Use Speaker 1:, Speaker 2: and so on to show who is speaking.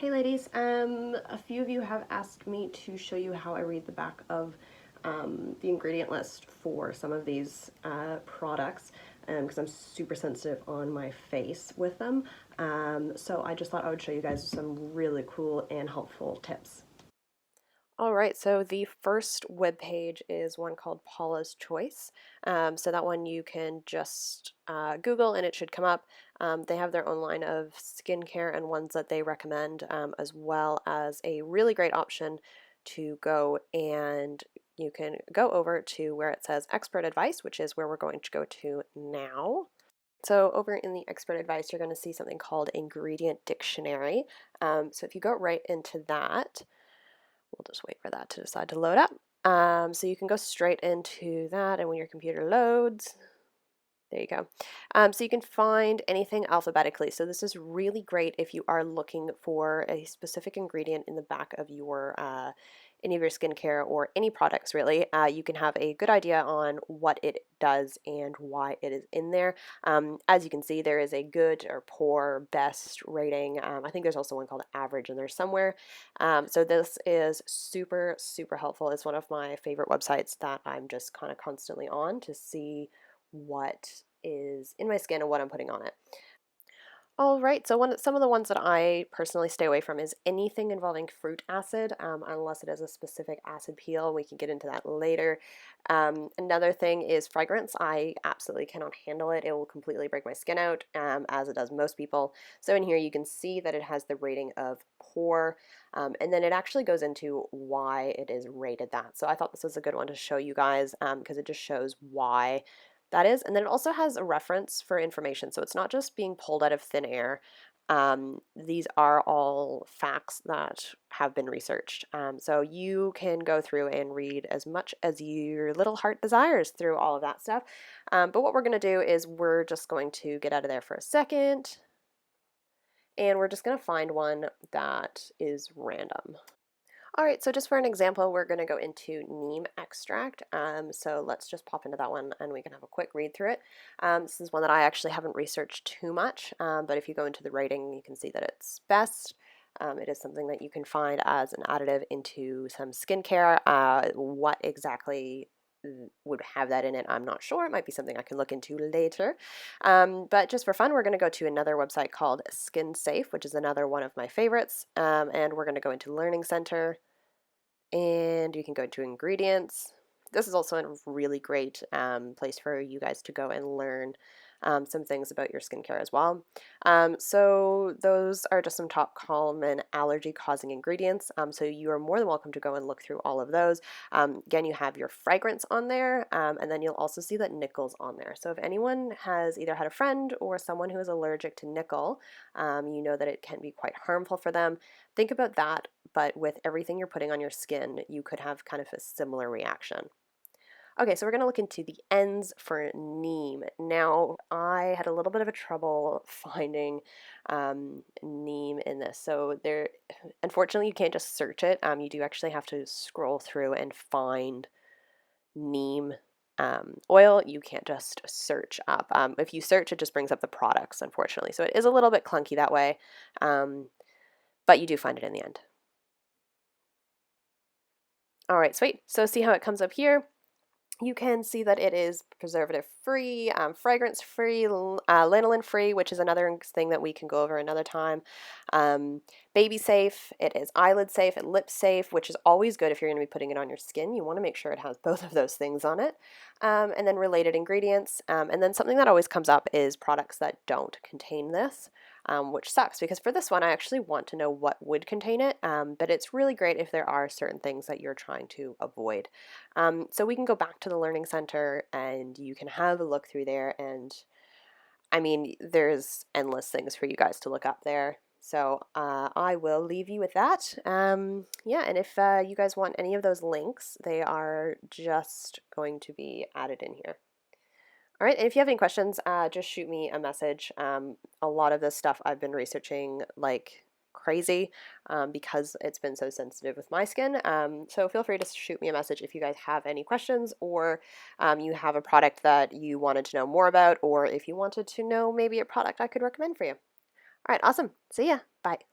Speaker 1: Hey ladies, a few of you have asked me to show you how I read the back of the ingredient list for some of these products because I'm super sensitive on my face with them. So I just thought I would show you guys some really cool and helpful tips. All right, so the first web page is one called Paula's Choice. So that one you can just Google and it should come up. They have their own line of skincare and ones that they recommend, as well as a really great option to go and you can go over to where it says expert advice, which is where we're going to go to now. So over in the expert advice, you're going to see something called ingredient dictionary. So if you go right into that, we'll just wait for that to decide to load up. So you can go straight into that, and when your computer loads, there you go. So you can find anything alphabetically. So this is really great if you are looking for a specific ingredient in the back of your any of your skincare or any products really. You can have a good idea on what it does and why it is in there. As you can see, there is a good or poor, best rating. I think there's also one called average in there somewhere. So this is super, super helpful. It's one of my favorite websites that I'm just kind of constantly on to see what is in my skin and what I'm putting on it. All right, so some of the ones that I personally stay away from is anything involving fruit acid, unless it is a specific acid peel. We can get into that later. Another thing is fragrance. I absolutely cannot handle it. It will completely break my skin out, as it does most people. So in here you can see that it has the rating of poor, and then it actually goes into why it is rated that. So I thought this was a good one to show you guys because it just shows why that is. And then it also has a reference for information. So it's not just being pulled out of thin air. These are all facts that have been researched. So you can go through and read as much as your little heart desires through all of that stuff. But what we're going to do is we're just going to get out of there for a second. And we're just going to find one that is random. All right, so just for an example, we're going to go into neem extract. So let's just pop into that one and we can have a quick read through it. This is one that I actually haven't researched too much, but if you go into the rating, you can see that it's best. It is something that you can find as an additive into some skincare. What exactly would have that in it, I'm not sure. It might be something I can look into later. But just for fun, we're going to go to another website called Skin Safe, which is another one of my favorites. And we're going to go into Learning Center, and you can go to ingredients. This is also a really great place for you guys to go and learn some things about your skincare as well. So those are just some top common allergy causing ingredients. So you are more than welcome to go and look through all of those. Again, you have your fragrance on there, and then you'll also see that nickel's on there. So if anyone has either had a friend or someone who is allergic to nickel, you know that it can be quite harmful for them. Think about that, but with everything you're putting on your skin, you could have kind of a similar reaction. Okay, so we're going to look into the ends for neem. Now, I had a little bit of a trouble finding neem in this. So there, unfortunately, you can't just search it. You do actually have to scroll through and find neem oil. You can't just search up. If you search, it just brings up the products, unfortunately. So it is a little bit clunky that way, but you do find it in the end. All right, sweet. So see how it comes up here? You can see that it is preservative free, fragrance free, lanolin free, which is another thing that we can go over another time. Baby safe, it is eyelid safe and lip safe, which is always good if you're going to be putting it on your skin. You want to make sure it has both of those things on it. And then related ingredients. And then something that always comes up is products that don't contain this. Which sucks because for this one I actually want to know what would contain it, but it's really great if there are certain things that you're trying to avoid. So we can go back to the Learning Center and you can have a look through there, and I mean there's endless things for you guys to look up there. So I will leave you with that. Yeah, and if you guys want any of those links, they are just going to be added in here. All right, and if you have any questions, just shoot me a message. A lot of this stuff I've been researching like crazy because it's been so sensitive with my skin. So feel free to shoot me a message if you guys have any questions, or you have a product that you wanted to know more about, or if you wanted to know maybe a product I could recommend for you. All right, awesome. See ya. Bye.